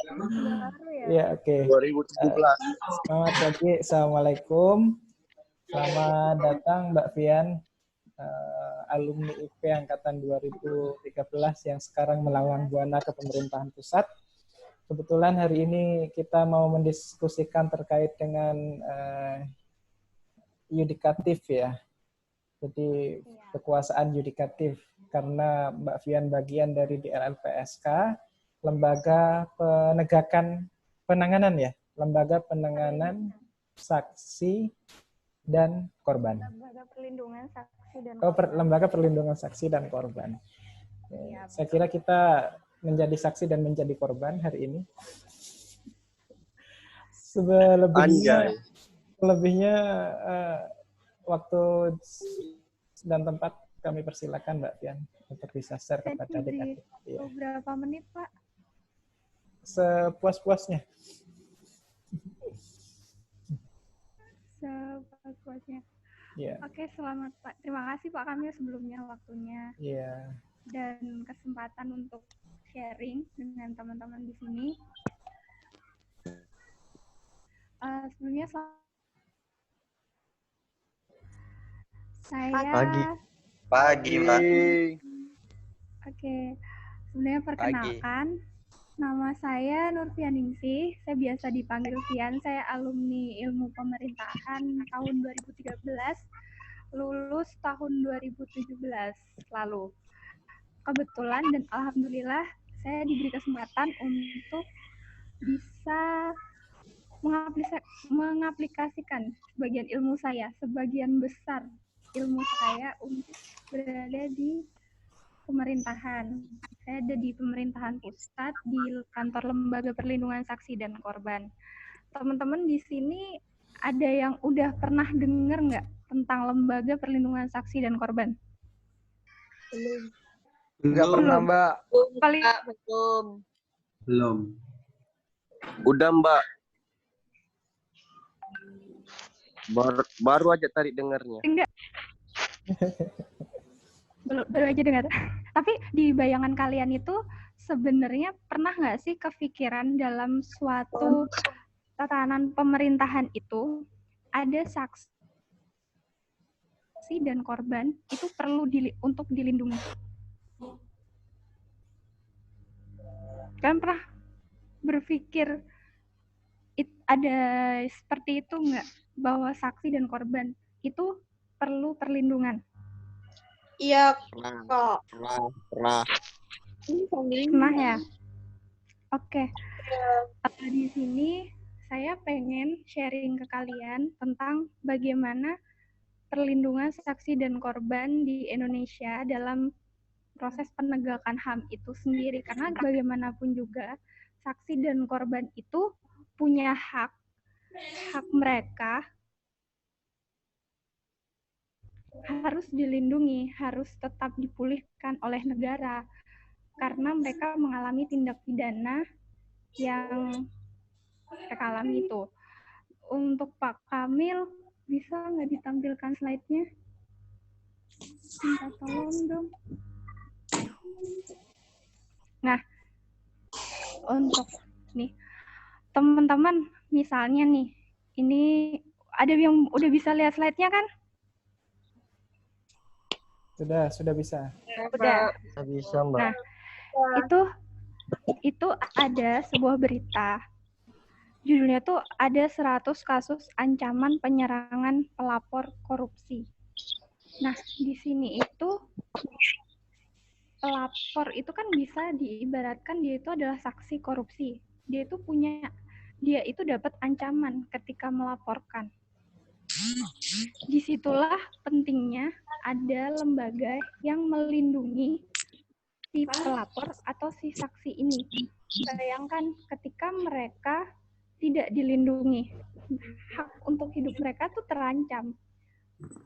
Baru ya? Ya, oke. 2017. Selamat pagi, Assalamualaikum. Selamat datang Mbak Fian, alumni IP Angkatan 2013 yang sekarang melawan buana ke pemerintahan pusat. Kebetulan hari ini kita mau mendiskusikan terkait dengan yudikatif ya. Jadi kekuasaan yudikatif, karena Mbak Fian bagian dari DLLPSK, lembaga penanganan ya, lembaga penanganan saksi dan korban. Lembaga perlindungan saksi dan korban. Lembaga perlindungan saksi dan korban. Ya, saya kira kita menjadi saksi dan menjadi korban hari ini. Selebihnya waktu dan tempat kami persilakan Mbak Fian untuk bisa share kepada adik-adik. Berapa menit, Pak? Sepuas-puasnya. Sepuas-puasnya. Yeah. Oke, selamat Pak. Terima kasih Pak Kamil sebelumnya waktunya. Yeah. Dan kesempatan untuk sharing dengan teman-teman di sini. Sebelumnya saya Pagi, Mbak. Oke. Sebenarnya perkenalkan, nama saya Nurfianingsih. Saya biasa dipanggil Fian. Saya alumni Ilmu Pemerintahan tahun 2013, lulus tahun 2017 lalu. Kebetulan dan alhamdulillah saya diberi kesempatan untuk bisa mengaplikasikan sebagian besar ilmu saya untuk berada di pemerintahan. Saya ada di pemerintahan pusat di kantor Lembaga Perlindungan Saksi dan Korban. Teman-teman di sini ada yang udah pernah dengar nggak tentang Lembaga Perlindungan Saksi dan Korban? Belum. Nggak pernah, Mbak. Belum. Udah, Mbak. Baru aja tadi dengarnya. Enggak. Baru aja dengar. Tapi di bayangan kalian itu sebenarnya pernah nggak sih kepikiran dalam suatu tatanan pemerintahan itu ada saksi dan korban itu perlu untuk dilindungi? Kalian pernah berpikir ada seperti itu nggak, bahwa saksi dan korban itu perlu perlindungan? Iya, kok. Pernah. Pernah ya? Oke. Di sini saya pengen sharing ke kalian tentang bagaimana perlindungan saksi dan korban di Indonesia dalam proses penegakan HAM itu sendiri. Karena bagaimanapun juga saksi dan korban itu punya hak mereka harus dilindungi, harus tetap dipulihkan oleh negara karena mereka mengalami tindak pidana yang mereka alami itu. Untuk Pak Kamil, bisa nggak ditampilkan slide-nya? Minta tolong dong. Nah, untuk nih teman-teman, misalnya nih, ini ada yang udah bisa lihat slide-nya kan? Sudah bisa. Udah. Bisa, Mbak. Nah, itu ada sebuah berita. Judulnya tuh ada 100 kasus ancaman penyerangan pelapor korupsi. Nah, di sini itu pelapor itu kan bisa diibaratkan dia itu adalah saksi korupsi. Dia itu dapat ancaman ketika melaporkan. Disitulah pentingnya ada lembaga yang melindungi si pelapor atau si saksi ini. Bayangkan ketika mereka tidak dilindungi, hak untuk hidup mereka tuh terancam.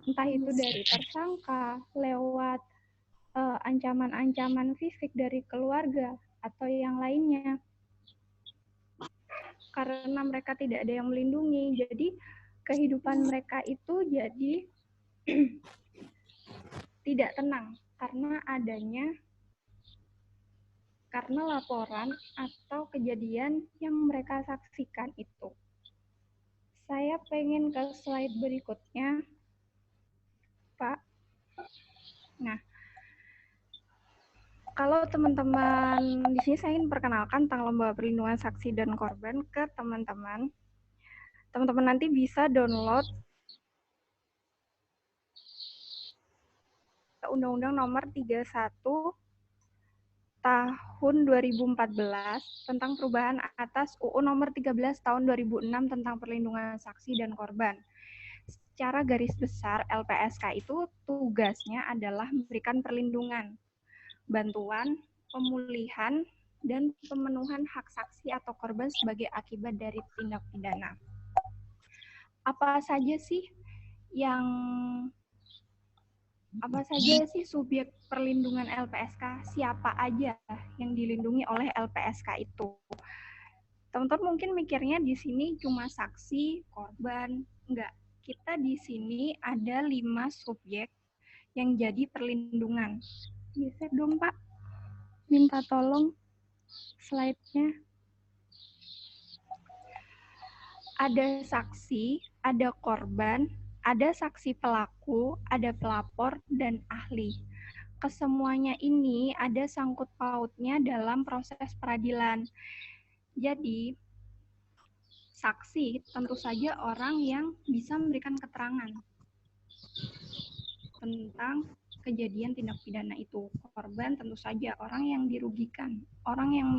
Entah itu dari tersangka, lewat ancaman-ancaman fisik dari keluarga, atau yang lainnya. Karena mereka tidak ada yang melindungi, jadi kehidupan mereka itu jadi tidak tenang karena adanya karena laporan atau kejadian yang mereka saksikan itu. Saya pengen ke slide berikutnya, Pak. Nah, kalau teman-teman di sini saya ingin perkenalkan tentang Lembaga Perlindungan Saksi dan Korban ke teman-teman. Teman-teman nanti bisa download Undang-Undang Nomor 31 Tahun 2014 tentang perubahan atas UU Nomor 13 Tahun 2006 tentang Perlindungan Saksi dan Korban. Secara garis besar, LPSK itu tugasnya adalah memberikan perlindungan, bantuan, pemulihan, dan pemenuhan hak saksi atau korban sebagai akibat dari tindak pidana. Apa saja sih subjek perlindungan LPSK? Siapa aja yang dilindungi oleh LPSK itu? Teman-teman mungkin mikirnya di sini cuma saksi, korban. Enggak. Kita di sini ada 5 subjek yang jadi perlindungan. Bisa dong, Pak? Minta tolong slide-nya. Ada saksi, ada korban, ada saksi pelaku, ada pelapor, dan ahli. Kesemuanya ini ada sangkut pautnya dalam proses peradilan. Jadi, saksi tentu saja orang yang bisa memberikan keterangan tentang kejadian tindak pidana itu. Korban tentu saja orang yang dirugikan, orang yang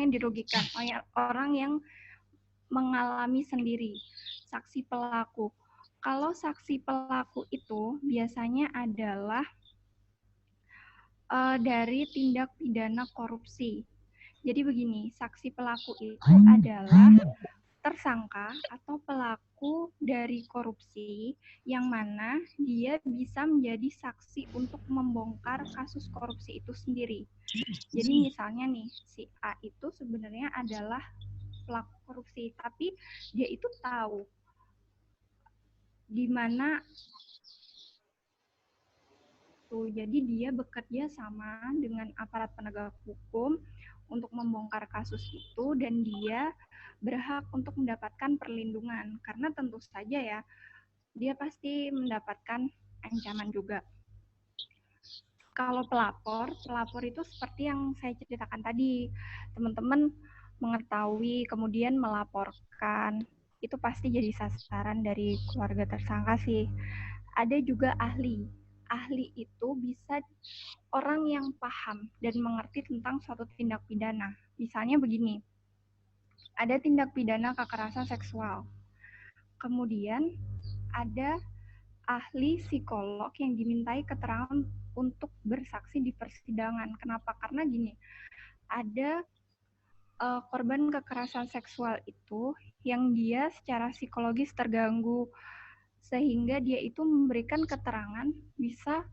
dirugikan, orang yang mengalami sendiri. Saksi pelaku. Kalau saksi pelaku itu biasanya adalah dari tindak pidana korupsi. Jadi begini, saksi pelaku itu adalah tersangka atau pelaku dari korupsi yang mana dia bisa menjadi saksi untuk membongkar kasus korupsi itu sendiri. Jadi misalnya nih, si A itu sebenarnya adalah pelaku korupsi, tapi dia itu tahu di mana tuh. Jadi dia bekerja sama dengan aparat penegak hukum untuk membongkar kasus itu dan dia berhak untuk mendapatkan perlindungan karena tentu saja ya dia pasti mendapatkan ancaman juga. Kalau pelapor itu seperti yang saya ceritakan tadi, teman-teman mengetahui kemudian melaporkan, itu pasti jadi sasaran dari keluarga tersangka sih. Ada juga ahli. Ahli itu bisa orang yang paham dan mengerti tentang suatu tindak pidana. Misalnya begini, ada tindak pidana kekerasan seksual. Kemudian ada ahli psikolog yang dimintai keterangan untuk bersaksi di persidangan. Kenapa? Karena gini, ada korban kekerasan seksual itu yang dia secara psikologis terganggu sehingga dia itu memberikan keterangan bisa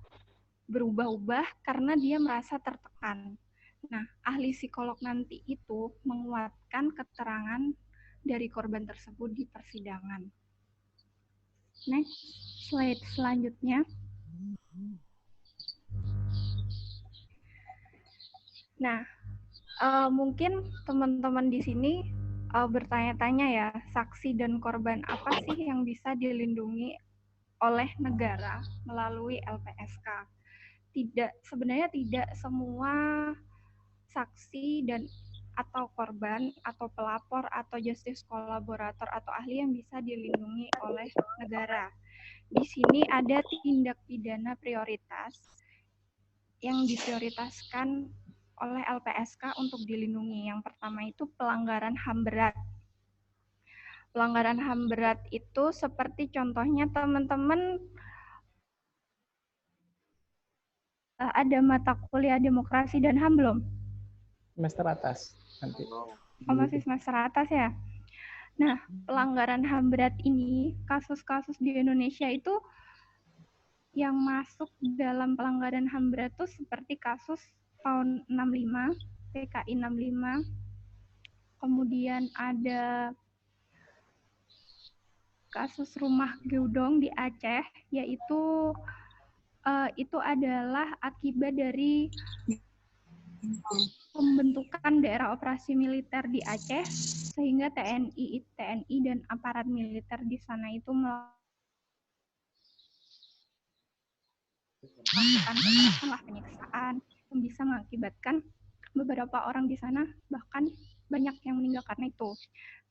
berubah-ubah karena dia merasa tertekan. Nah, ahli psikolog nanti itu menguatkan keterangan dari korban tersebut di persidangan. Next, slide selanjutnya. Nah, mungkin teman-teman di sini bertanya-tanya ya, saksi dan korban apa sih yang bisa dilindungi oleh negara melalui LPSK? Sebenarnya tidak semua saksi dan atau korban atau pelapor atau justice kolaborator atau ahli yang bisa dilindungi oleh negara. Di sini ada tindak pidana prioritas yang diprioritaskan oleh LPSK untuk dilindungi. Yang pertama itu pelanggaran HAM berat. Pelanggaran HAM berat itu seperti contohnya teman-teman ada mata kuliah demokrasi dan HAM belum? Semester atas nanti. Oh, masih semester atas ya. Nah, pelanggaran HAM berat ini, kasus-kasus di Indonesia itu yang masuk dalam pelanggaran HAM berat itu seperti kasus tahun 65, PKI 65, kemudian ada kasus rumah Geudong di Aceh, yaitu itu adalah akibat dari pembentukan daerah operasi militer di Aceh, sehingga TNI dan aparat militer di sana itu melakukan penyiksaan yang bisa mengakibatkan beberapa orang di sana bahkan banyak yang meninggal karena itu.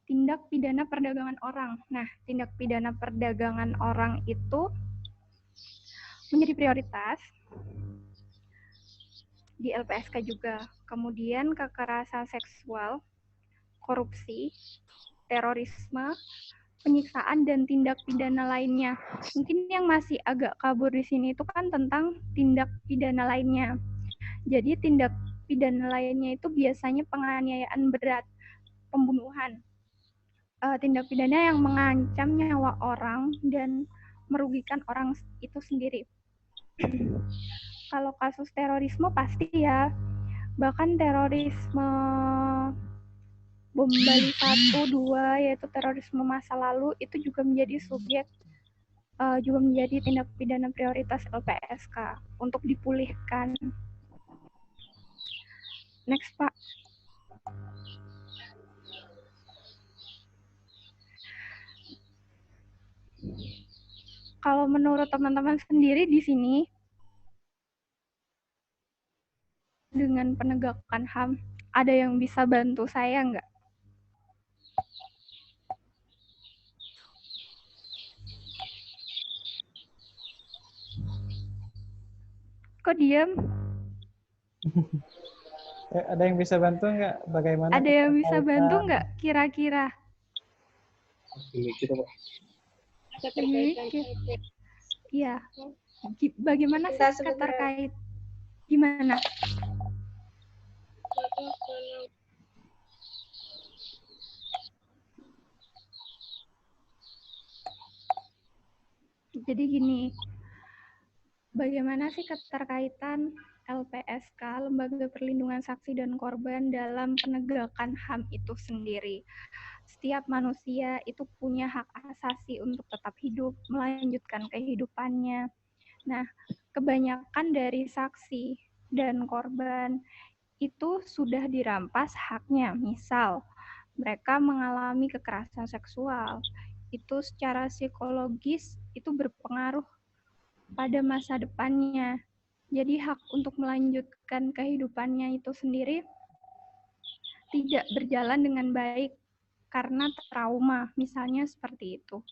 Tindak pidana perdagangan orang. Nah, tindak pidana perdagangan orang itu menjadi prioritas di LPSK juga. Kemudian kekerasan seksual, korupsi, terorisme, penyiksaan, dan tindak pidana lainnya. Mungkin yang masih agak kabur di sini itu kan tentang tindak pidana lainnya. Jadi tindak pidana lainnya itu biasanya penganiayaan berat, pembunuhan, tindak pidana yang mengancam nyawa orang dan merugikan orang itu sendiri. Kalau kasus terorisme pasti ya, bahkan terorisme bom Bali 1, 2, yaitu terorisme masa lalu, itu juga menjadi subjek, juga menjadi tindak pidana prioritas LPSK untuk dipulihkan. Next, Pak. Kalau menurut teman-teman sendiri di sini, dengan penegakan HAM, ada yang bisa bantu saya nggak? Kok diam? Ada yang bisa bantu nggak? Bagaimana? Ada yang bisa bantu nggak kira-kira? Iya. Bagaimana sih terkait? Gimana? Jadi gini, bagaimana sih keterkaitan LPSK, Lembaga Perlindungan Saksi dan Korban, dalam penegakan HAM itu sendiri? Setiap manusia itu punya hak asasi untuk tetap hidup, melanjutkan kehidupannya. Nah, kebanyakan dari saksi dan korban itu sudah dirampas haknya. Misal, mereka mengalami kekerasan seksual, itu secara psikologis itu berpengaruh pada masa depannya. Jadi hak untuk melanjutkan kehidupannya itu sendiri tidak berjalan dengan baik karena trauma, misalnya seperti itu.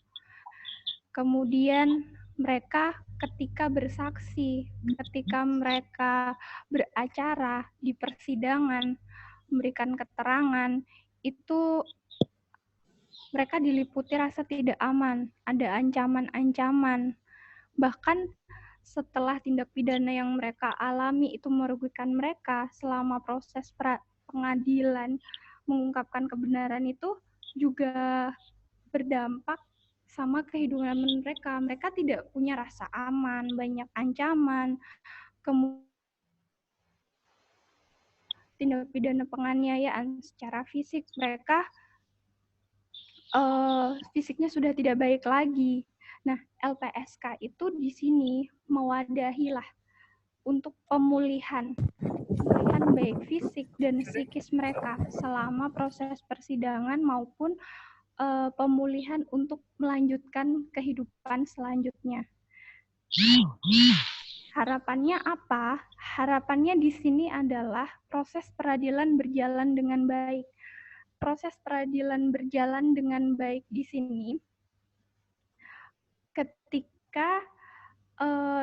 Kemudian mereka ketika bersaksi, ketika mereka beracara di persidangan, memberikan keterangan, itu mereka diliputi rasa tidak aman, ada ancaman-ancaman. Bahkan setelah tindak pidana yang mereka alami itu merugikan mereka, selama proses pengadilan mengungkapkan kebenaran itu juga berdampak sama kehidupan mereka. Mereka tidak punya rasa aman, banyak ancaman, kemudian tindak pidana penganiayaan secara fisik, mereka fisiknya sudah tidak baik lagi. Nah, LPSK itu di sini mewadahilah untuk pemulihan baik fisik dan psikis mereka selama proses persidangan maupun pemulihan untuk melanjutkan kehidupan selanjutnya. Harapannya apa? Harapannya di sini adalah proses peradilan berjalan dengan baik. Proses peradilan berjalan dengan baik di sini ketika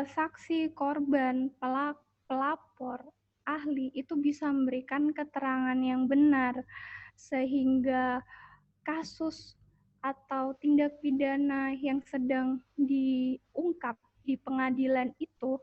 saksi, korban, pelapor, ahli itu bisa memberikan keterangan yang benar sehingga kasus atau tindak pidana yang sedang diungkap di pengadilan itu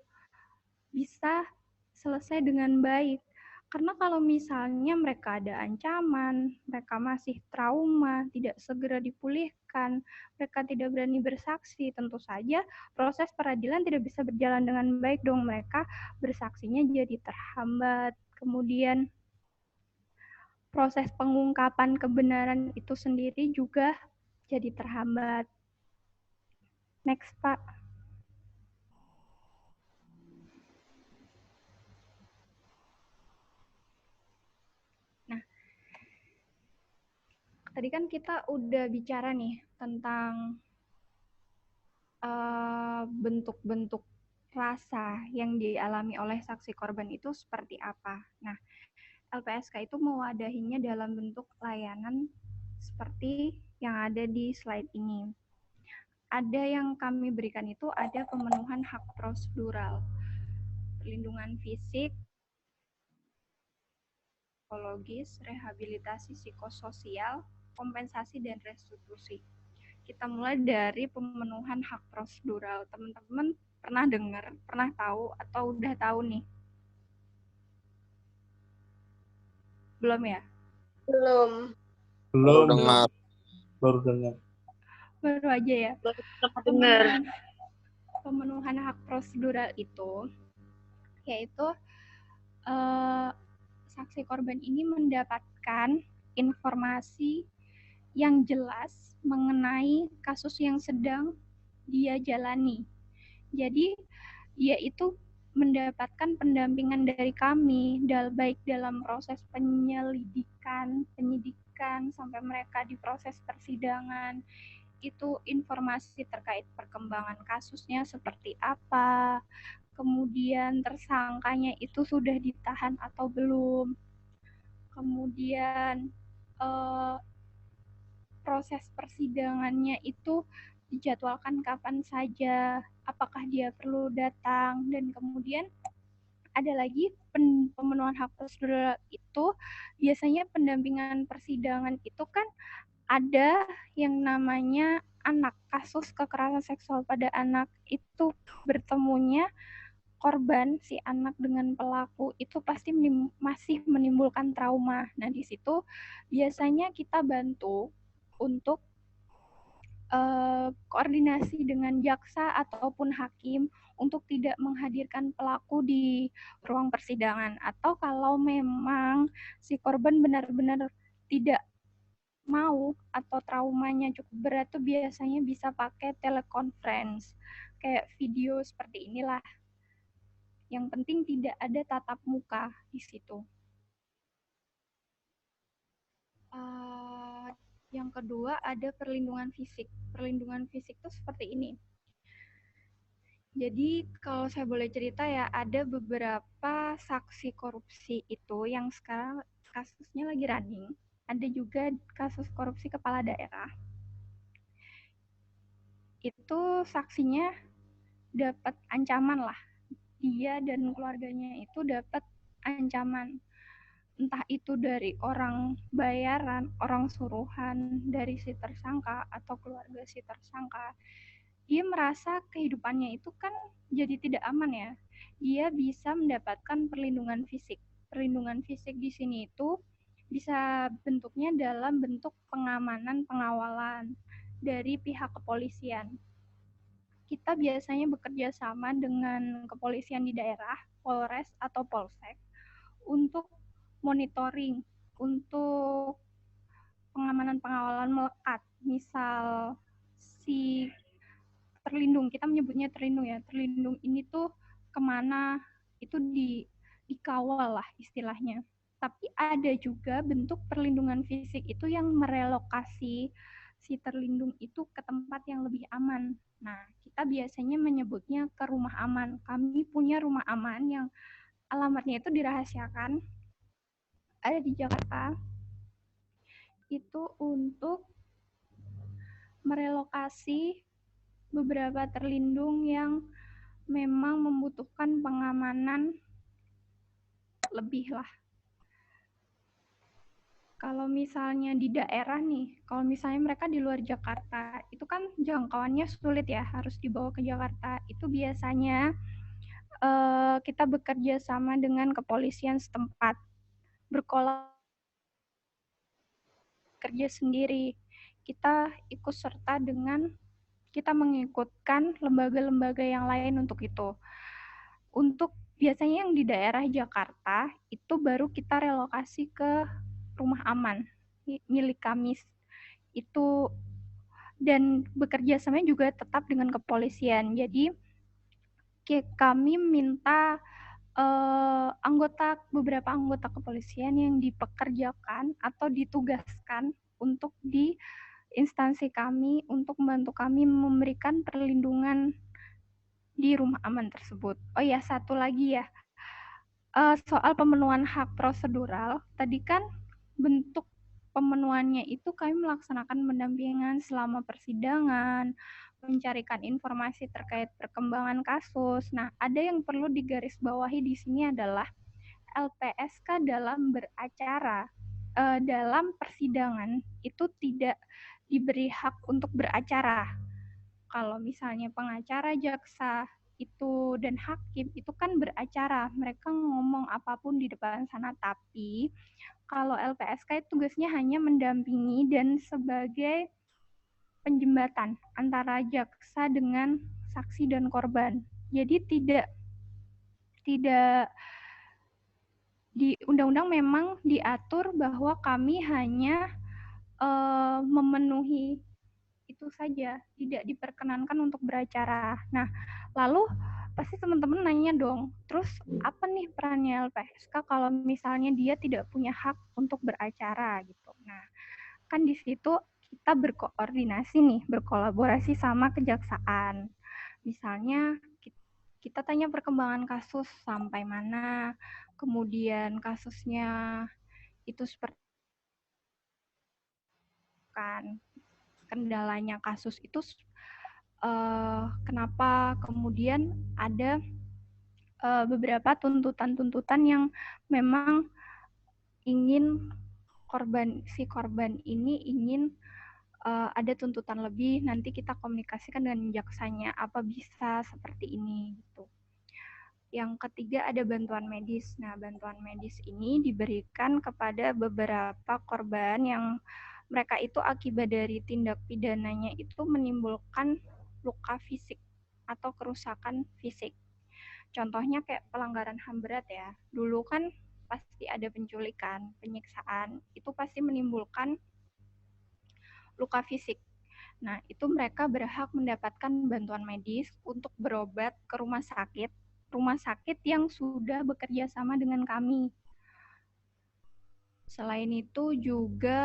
bisa selesai dengan baik. Karena kalau misalnya mereka ada ancaman, mereka masih trauma, tidak segera dipulihkan, mereka tidak berani bersaksi, tentu saja proses peradilan tidak bisa berjalan dengan baik dong. Mereka bersaksinya jadi terhambat. Kemudian proses pengungkapan kebenaran itu sendiri juga jadi terhambat. Next, Pak. Tadi kan kita udah bicara nih tentang bentuk-bentuk rasa yang dialami oleh saksi korban itu seperti apa. Nah, LPSK itu mewadahinya dalam bentuk layanan seperti yang ada di slide ini. Ada yang kami berikan itu ada pemenuhan hak prosedural, perlindungan fisik, psikologis, rehabilitasi psikososial, kompensasi, dan restitusi. Kita mulai dari pemenuhan hak prosedural. Teman-teman pernah dengar, pernah tahu, atau udah tahu nih? Belum ya? Belum. Baru dengar. Baru dengar. Baru aja ya? Baru dengar. Pemenuhan hak prosedural itu, yaitu saksi korban ini mendapatkan informasi yang jelas mengenai kasus yang sedang dia jalani. Jadi dia itu mendapatkan pendampingan dari kami, baik dalam proses penyidikan sampai mereka di proses persidangan. Itu informasi terkait perkembangan kasusnya seperti apa, kemudian tersangkanya itu sudah ditahan atau belum, kemudian proses persidangannya itu dijadwalkan kapan saja, apakah dia perlu datang, dan kemudian ada lagi pemenuhan hak prosedural itu biasanya pendampingan persidangan itu kan ada yang namanya anak, kasus kekerasan seksual pada anak itu bertemunya korban si anak dengan pelaku itu pasti masih menimbulkan trauma. Nah, di situ biasanya kita bantu untuk koordinasi dengan jaksa ataupun hakim untuk tidak menghadirkan pelaku di ruang persidangan, atau kalau memang si korban benar-benar tidak mau atau traumanya cukup berat tuh biasanya bisa pakai teleconference kayak video seperti inilah. Yang penting tidak ada tatap muka di situ. Yang kedua ada perlindungan fisik. Perlindungan fisik itu seperti ini. Jadi kalau saya boleh cerita ya, ada beberapa saksi korupsi itu yang sekarang kasusnya lagi running. Ada juga kasus korupsi kepala daerah. Itu saksinya dapat ancaman lah. Dia dan keluarganya itu dapat ancaman. Entah itu dari orang bayaran, orang suruhan dari si tersangka atau keluarga si tersangka. Dia merasa kehidupannya itu kan jadi tidak aman ya. Dia bisa mendapatkan perlindungan fisik. Perlindungan fisik di sini itu bisa bentuknya dalam bentuk pengamanan, pengawalan dari pihak kepolisian. Kita biasanya bekerja sama dengan kepolisian di daerah, Polres atau Polsek, untuk monitoring, untuk pengamanan pengawalan melekat. Misal si terlindung, kita menyebutnya terlindung ya, terlindung ini tuh kemana, itu dikawal lah istilahnya. Tapi ada juga bentuk perlindungan fisik itu yang merelokasi si terlindung itu ke tempat yang lebih aman. Nah, kita biasanya menyebutnya ke rumah aman. Kami punya rumah aman yang alamatnya itu dirahasiakan, ada di Jakarta. Itu untuk merelokasi beberapa terlindung yang memang membutuhkan pengamanan lebih lah. Kalau misalnya di daerah nih, kalau misalnya mereka di luar Jakarta, itu kan jangkauannya sulit ya, harus dibawa ke Jakarta. Itu biasanya kita bekerja sama dengan kepolisian setempat, kerja sendiri. Kita ikut serta dengan, kita mengikutkan lembaga-lembaga yang lain untuk itu. Untuk biasanya yang di daerah Jakarta, itu baru kita relokasi ke rumah aman milik kami itu, dan bekerja sama juga tetap dengan kepolisian. Jadi kami minta beberapa anggota kepolisian yang dipekerjakan atau ditugaskan untuk di instansi kami untuk membantu kami memberikan perlindungan di rumah aman tersebut. Oh ya, satu lagi ya, soal pemenuhan hak prosedural, tadi kan bentuk pemenuhannya itu kami melaksanakan pendampingan selama persidangan, mencarikan informasi terkait perkembangan kasus. Nah, ada yang perlu digarisbawahi di sini adalah LPSK dalam beracara, dalam persidangan itu tidak diberi hak untuk beracara. Kalau misalnya pengacara, jaksa itu dan hakim itu kan beracara, mereka ngomong apapun di depan sana, tapi kalau LPSK itu tugasnya hanya mendampingi dan sebagai penjembatan antara jaksa dengan saksi dan korban. Jadi tidak di undang-undang memang diatur bahwa kami hanya memenuhi itu saja, tidak diperkenankan untuk beracara. Nah, lalu pasti teman-teman nanya dong, terus apa nih perannya LPSK kalau misalnya dia tidak punya hak untuk beracara gitu. Nah, kan di situ kita berkoordinasi nih, berkolaborasi sama kejaksaan. Misalnya kita tanya perkembangan kasus sampai mana, kemudian kasusnya itu seperti kan kendalanya kasus itu kenapa kemudian ada beberapa tuntutan-tuntutan yang memang ingin si korban ini ingin ada tuntutan lebih, nanti kita komunikasikan dengan jaksanya apa bisa seperti ini gitu. Yang ketiga ada bantuan medis. Nah, bantuan medis ini diberikan kepada beberapa korban yang mereka itu akibat dari tindak pidananya itu menimbulkan luka fisik atau kerusakan fisik. Contohnya kayak pelanggaran HAM berat ya. Dulu kan pasti ada penculikan, penyiksaan, itu pasti menimbulkan luka fisik. Nah, itu mereka berhak mendapatkan bantuan medis untuk berobat ke rumah sakit yang sudah bekerja sama dengan kami. Selain itu juga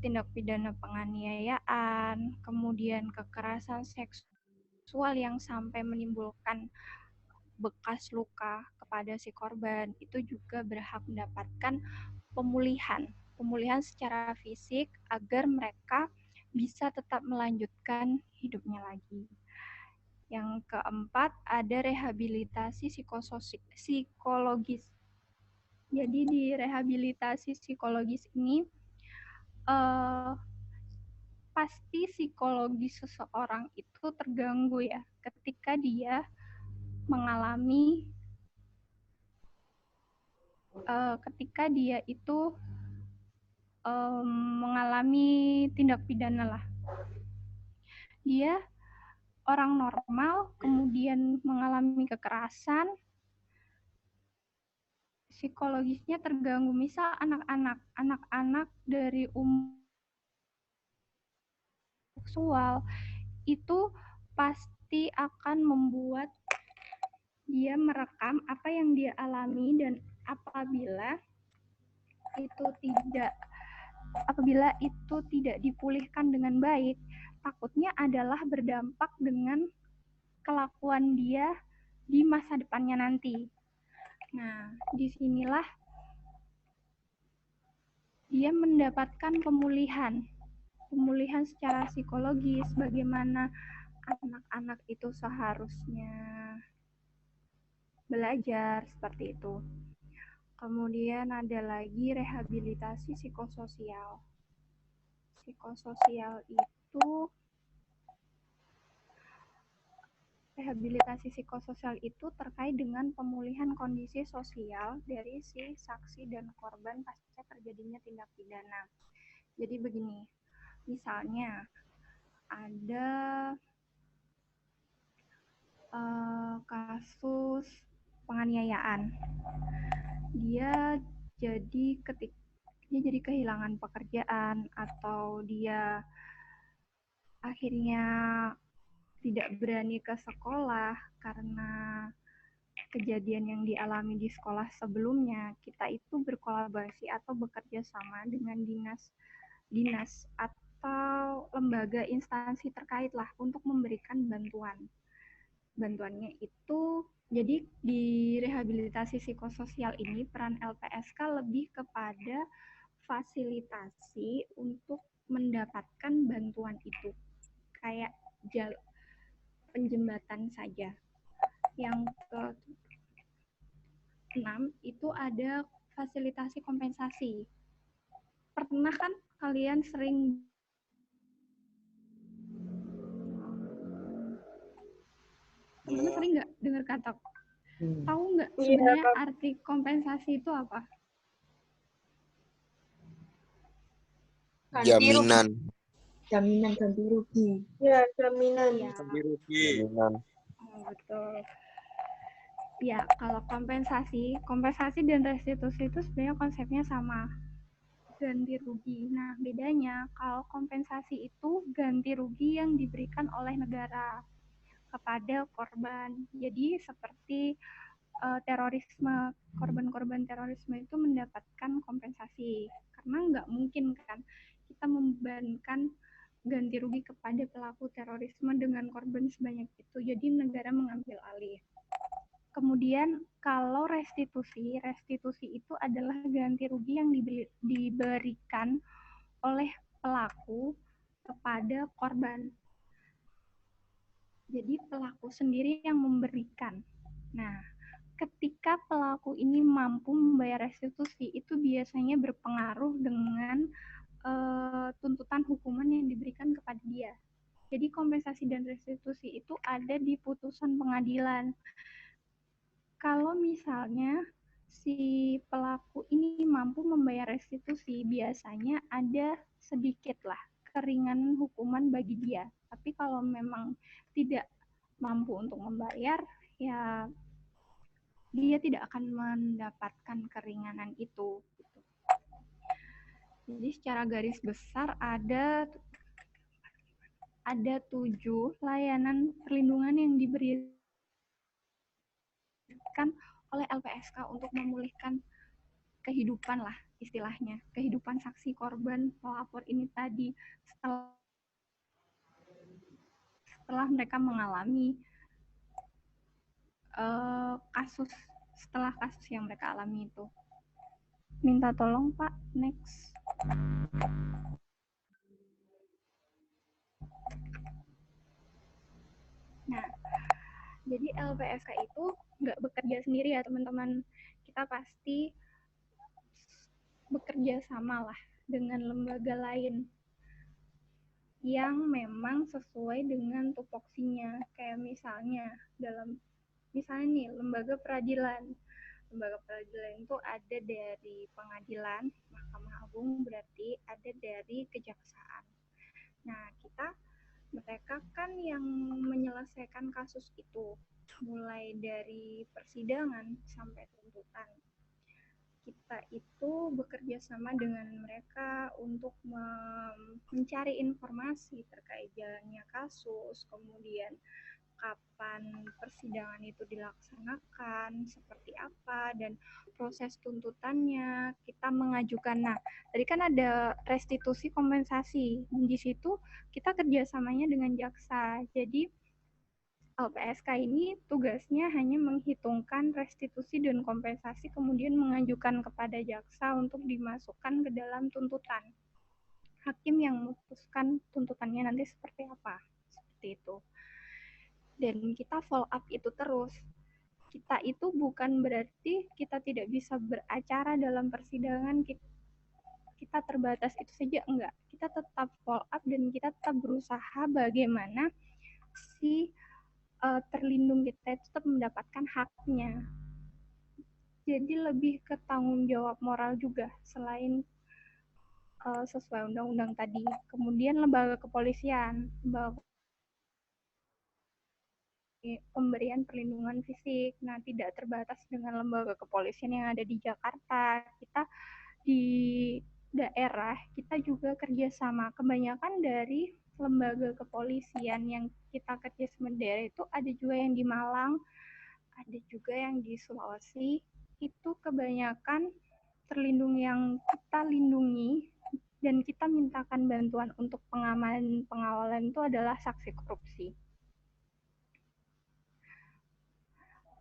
tindak pidana penganiayaan, kemudian kekerasan seksual yang sampai menimbulkan bekas luka kepada si korban, itu juga berhak mendapatkan pemulihan secara fisik agar mereka bisa tetap melanjutkan hidupnya lagi. Yang keempat, ada rehabilitasi psikologis. Jadi di rehabilitasi psikologis ini pasti psikologis seseorang itu terganggu ya ketika dia mengalami mengalami tindak pidana lah. Dia orang normal kemudian mengalami kekerasan, psikologisnya terganggu. Misal anak-anak dari seksual itu pasti akan membuat dia merekam apa yang dia alami, dan apabila itu tidak dipulihkan dengan baik, takutnya adalah berdampak dengan kelakuan dia di masa depannya nanti. Nah, disinilah dia mendapatkan pemulihan secara psikologis, bagaimana anak-anak itu seharusnya belajar seperti itu. Kemudian ada lagi rehabilitasi psikososial. Rehabilitasi psikososial itu terkait dengan pemulihan kondisi sosial dari si saksi dan korban pasca terjadinya tindak pidana. Jadi begini, misalnya ada kasus penganiayaan, dia jadi kehilangan pekerjaan, atau dia akhirnya tidak berani ke sekolah karena kejadian yang dialami di sekolah sebelumnya. Kita itu berkolaborasi atau bekerja sama dengan dinas dinas atau lembaga instansi terkait lah untuk memberikan bantuan. Bantuannya itu jadi di rehabilitasi psikososial ini peran LPSK lebih kepada fasilitasi untuk mendapatkan bantuan itu. Kayak penjembatan saja. Yang ke-6 itu ada fasilitasi kompensasi. Pernah kan kalian sering sering nggak dengar kata? Tahu nggak sebenarnya arti kompensasi itu apa? Jaminan. Jaminan ganti rugi. Ya, jaminan. Ya. Ganti rugi. Jaminan. Oh, betul. Ya, kalau kompensasi dan restitusi itu sebenarnya konsepnya sama. Ganti rugi. Nah, bedanya kalau kompensasi itu ganti rugi yang diberikan oleh negara kepada korban. Jadi seperti terorisme, korban-korban terorisme itu mendapatkan kompensasi. Karena nggak mungkin kan kita membebankan ganti rugi kepada pelaku terorisme dengan korban sebanyak itu. Jadi negara mengambil alih. Kemudian kalau restitusi itu adalah ganti rugi yang diberikan oleh pelaku kepada korban. Jadi pelaku sendiri yang memberikan. Nah, ketika pelaku ini mampu membayar restitusi, itu biasanya berpengaruh dengan tuntutan hukuman yang diberikan kepada dia. Jadi kompensasi dan restitusi itu ada di putusan pengadilan. Kalau misalnya si pelaku ini mampu membayar restitusi, biasanya ada sedikit lah keringanan hukuman bagi dia. Tapi kalau memang tidak mampu untuk membayar, ya dia tidak akan mendapatkan keringanan itu. Jadi secara garis besar ada 7 layanan perlindungan yang diberikan oleh LPSK untuk memulihkan kehidupan lah istilahnya, kehidupan saksi korban pelapor ini tadi setelah mereka mengalami setelah kasus yang mereka alami itu. Minta tolong Pak, next. Nah, jadi LPSK itu nggak bekerja sendiri ya teman-teman. Kita pasti bekerja sama lah dengan lembaga lain yang memang sesuai dengan tupoksinya. Kayak misalnya nih lembaga peradilan. Lembaga peradilan itu ada dari pengadilan, Mahkamah Agung, berarti ada dari kejaksaan. Nah, mereka kan yang menyelesaikan kasus itu, mulai dari persidangan sampai tuntutan. Kita itu bekerja sama dengan mereka untuk mencari informasi terkait jalannya kasus, kemudian kapan persidangan itu dilaksanakan, seperti apa, dan proses tuntutannya. Kita mengajukan. Nah, tadi kan ada restitusi kompensasi. Di situ kita kerjasamanya dengan jaksa. Jadi LPSK ini tugasnya hanya menghitungkan restitusi dan kompensasi, kemudian mengajukan kepada jaksa untuk dimasukkan ke dalam tuntutan. Hakim yang memutuskan tuntutannya nanti seperti apa. Seperti itu. Dan kita follow up itu terus. Kita itu bukan berarti kita tidak bisa beracara dalam persidangan, kita terbatas itu saja, enggak. Kita tetap follow up dan kita tetap berusaha bagaimana si terlindung kita itu tetap mendapatkan haknya. Jadi lebih ke tanggung jawab moral juga selain sesuai undang-undang tadi. Kemudian lembaga kepolisian, pemberian perlindungan fisik. Nah, tidak terbatas dengan lembaga kepolisian yang ada di Jakarta. Kita di daerah, kita juga kerjasama. Kebanyakan dari lembaga kepolisian yang kita kerjasama daerah itu ada juga yang di Malang, ada juga yang di Sulawesi. Itu kebanyakan terlindung yang kita lindungi dan kita mintakan bantuan untuk pengamanan pengawalan itu adalah saksi korupsi.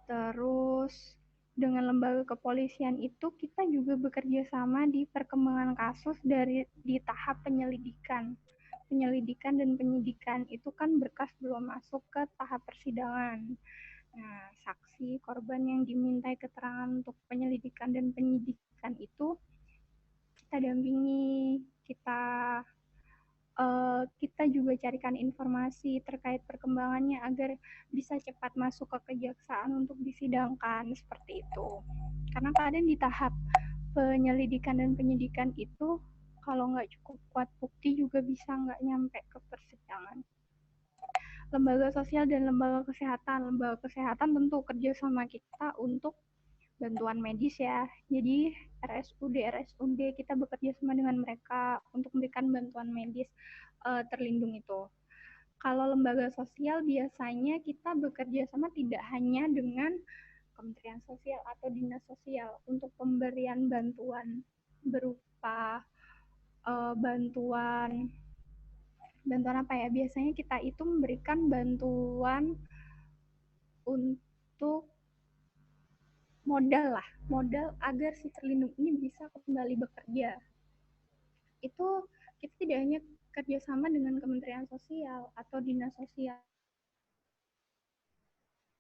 Terus dengan lembaga kepolisian itu kita juga bekerja sama di perkembangan kasus di tahap penyelidikan dan penyidikan. Itu kan berkas belum masuk ke tahap persidangan. Nah, saksi korban yang dimintai keterangan untuk penyelidikan dan penyidikan itu kita dampingi, kita juga carikan informasi terkait perkembangannya agar bisa cepat masuk ke kejaksaan untuk disidangkan, seperti itu. Karena kadang di tahap penyelidikan dan penyidikan itu kalau nggak cukup kuat bukti juga bisa nggak nyampe ke persidangan. Lembaga sosial dan lembaga kesehatan. Lembaga kesehatan tentu kerja sama kita untuk bantuan medis ya. Jadi RSUD kita bekerja sama dengan mereka untuk memberikan bantuan medis terlindung itu. Kalau lembaga sosial biasanya kita bekerja sama tidak hanya dengan Kementerian Sosial atau Dinas Sosial untuk pemberian bantuan berupa bantuan apa ya? Biasanya kita itu memberikan bantuan untuk modal agar si terlindung ini bisa kembali bekerja. Itu kita tidak hanya kerjasama dengan Kementerian Sosial atau Dinas Sosial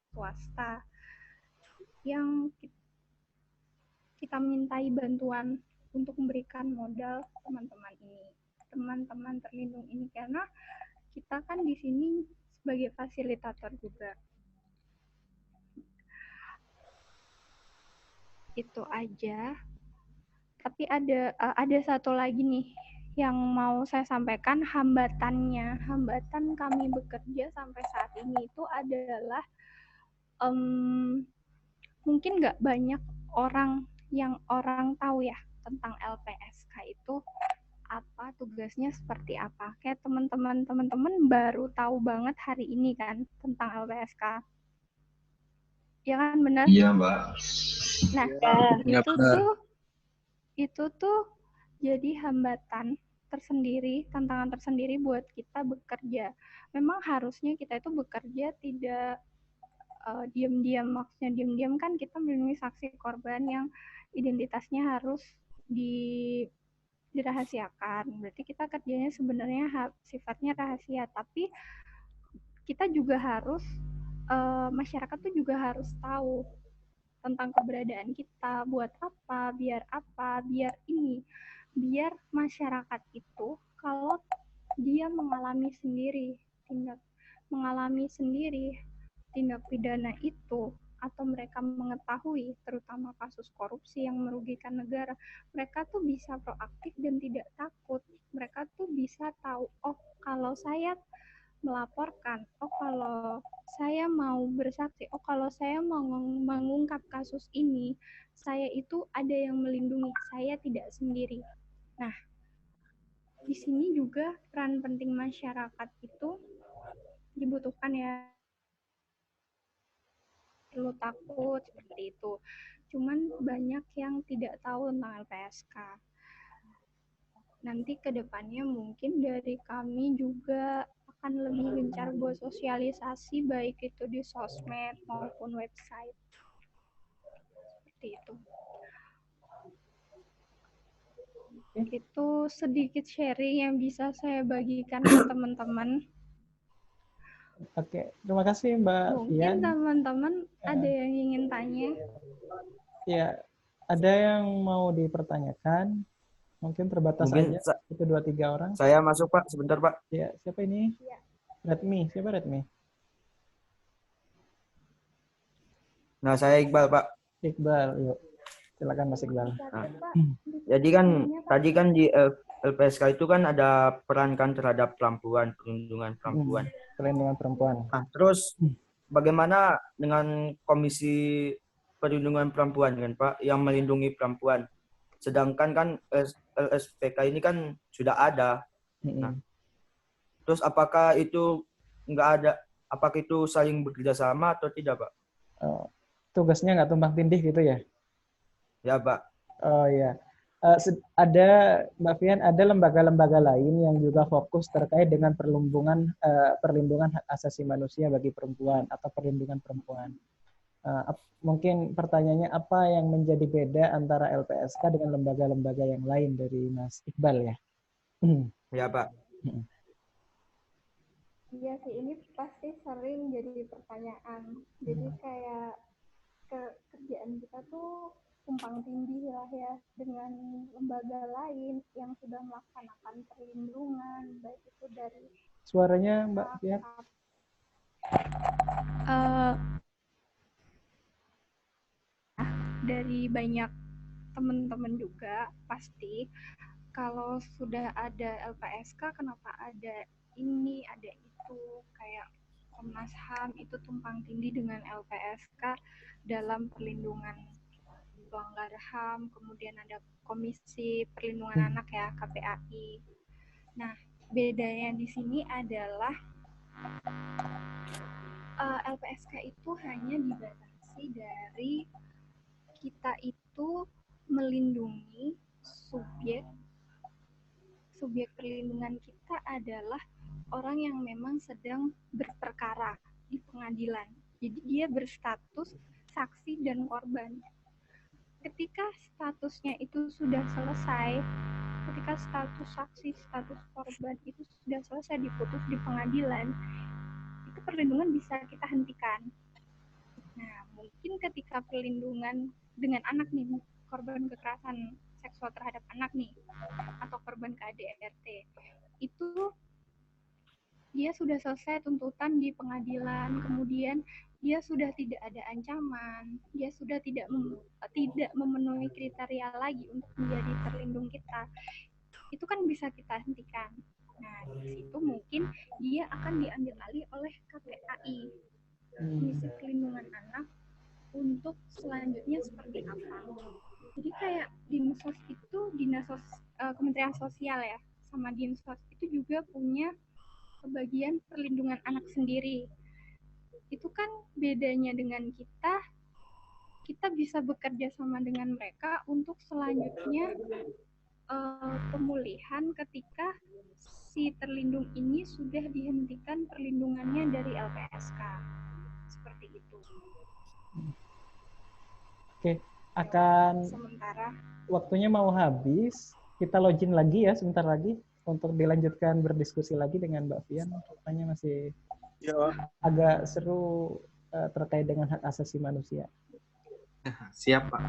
swasta yang kita mintai bantuan untuk memberikan modal teman-teman terlindung ini, karena kita kan di sini sebagai fasilitator juga. Itu aja. Tapi ada satu lagi nih yang mau saya sampaikan, hambatan kami bekerja sampai saat ini itu adalah mungkin nggak banyak orang tahu ya tentang LPSK itu apa, tugasnya seperti apa. Kayak teman-teman baru tahu banget hari ini kan tentang LPSK. Ya kan, benar? Iya, Mbak. Nah, Ya, itu tuh jadi hambatan tersendiri, tantangan tersendiri buat kita bekerja. Memang harusnya kita itu bekerja tidak diam-diam. Maksudnya diam-diam kan kita melindungi saksi korban yang identitasnya harus dirahasiakan. Berarti kita kerjanya sebenarnya sifatnya rahasia, tapi kita juga harus masyarakat tuh juga harus tahu tentang keberadaan kita, buat apa, biar masyarakat itu kalau dia mengalami sendiri tindak pidana itu, atau mereka mengetahui terutama kasus korupsi yang merugikan negara, mereka tuh bisa proaktif dan tidak takut. Mereka tuh bisa tahu, oh kalau saya melaporkan, oh kalau saya mau bersaksi, oh kalau saya mau mengungkap kasus ini, saya itu ada yang melindungi, saya tidak sendiri. Nah, di sini juga peran penting masyarakat itu dibutuhkan ya. Perlu takut seperti itu. Cuman banyak yang tidak tahu tentang LPSK. Nanti kedepannya mungkin dari kami juga akan lebih gencar buat sosialisasi, baik itu di sosmed maupun website. Seperti itu. Itu sedikit sharing yang bisa saya bagikan ke teman-teman. Oke, terima kasih Mbak Mungkin Ian. teman-teman ada yang ingin tanya. Ya, ada yang mau dipertanyakan? Mungkin terbatas Mungkin aja, itu 2-3 orang. saya masuk Pak, sebentar Pak. Ya, siapa ini? Ya. Redmi, siapa Redmi? Nah, saya Iqbal Pak. Iqbal, yuk. Silakan Mas Iqbal. Nah, jadi kan tadi kan di LPSK itu kan ada peran kan terhadap perempuan, perlindungan perempuan. Perlindungan perempuan. Nah, terus bagaimana dengan Komisi Perlindungan Perempuan kan Pak, yang melindungi perempuan? Sedangkan kan LSPK ini kan sudah ada. Nah, terus apakah itu nggak ada? Apakah itu saling bekerja sama atau tidak Pak? Tugasnya nggak tumpang tindih gitu ya? Ya Pak. Oh iya. Ada Mbak Fian, ada lembaga-lembaga lain yang juga fokus terkait dengan perlindungan hak asasi manusia bagi perempuan atau perlindungan perempuan. Mungkin pertanyaannya apa yang menjadi beda antara LPSK dengan lembaga-lembaga yang lain dari Mas Iqbal ya? Ya, Pak. Iya sih, ini pasti sering jadi pertanyaan. Jadi kayak kerjaan kita tuh tumpang tindih lah ya dengan lembaga lain yang sudah melaksanakan perlindungan, baik itu dari Suaranya Mbak Fian. Dari banyak teman-teman juga pasti kalau sudah ada LPSK kenapa ada ini ada itu, kayak Komnas HAM itu tumpang tindih dengan LPSK dalam perlindungan pelanggar HAM, kemudian ada Komisi Perlindungan Anak ya, KPAI. Nah, bedanya di sini adalah LPSK itu hanya dibatasi dari kita itu melindungi subjek perlindungan kita adalah orang yang memang sedang berperkara di pengadilan. Jadi dia berstatus saksi dan korban. Ketika statusnya itu sudah selesai, ketika status saksi, status korban itu sudah selesai diputus di pengadilan, itu perlindungan bisa kita hentikan. Nah, mungkin ketika perlindungan dengan anak nih, korban kekerasan seksual terhadap anak nih, atau korban KDRT, itu dia sudah selesai tuntutan di pengadilan, kemudian dia sudah tidak ada ancaman, dia sudah tidak memenuhi kriteria lagi untuk menjadi terlindung kita, itu kan bisa kita hentikan. Nah, di situ mungkin dia akan diambil alih oleh KPAI, Komisi Perlindungan Anak, untuk selanjutnya seperti apa. Jadi kayak Dinsos itu, Kementerian Sosial ya, sama Dinsos itu juga punya bagian perlindungan anak sendiri. Itu kan bedanya dengan kita bisa bekerja sama dengan mereka untuk selanjutnya pemulihan ketika si terlindung ini sudah dihentikan perlindungannya dari LPSK. Seperti itu. Oke, akan sementara waktunya mau habis. Kita login lagi ya sebentar lagi untuk dilanjutkan berdiskusi lagi dengan Mbak Fian. Rupanya masih agak seru terkait dengan hak asasi manusia. Siap, Pak.